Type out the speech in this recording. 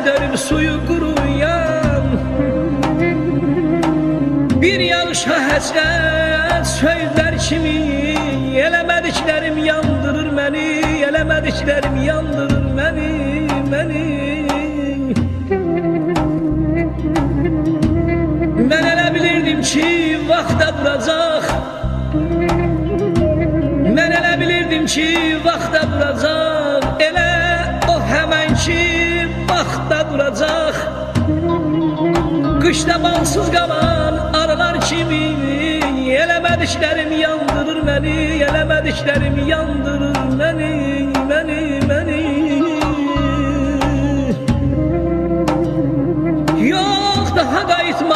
dönüp suyu kuruyan, bir yağışa həsrət sözlər kimi, eləmədiklərim yandırır məni, eləmədiklərim yandırır məni. Mən elə bilirdim ki, vaxta duracaq, mən elə bilirdim ki, vaxta duracaq, elə o həmən ki, vaxta duracaq. Qışda balsız qalan arılar kimi, eləmədiklərim yandırır məni, eləmədiklərim yandırır məni. Yox, daha qayıtma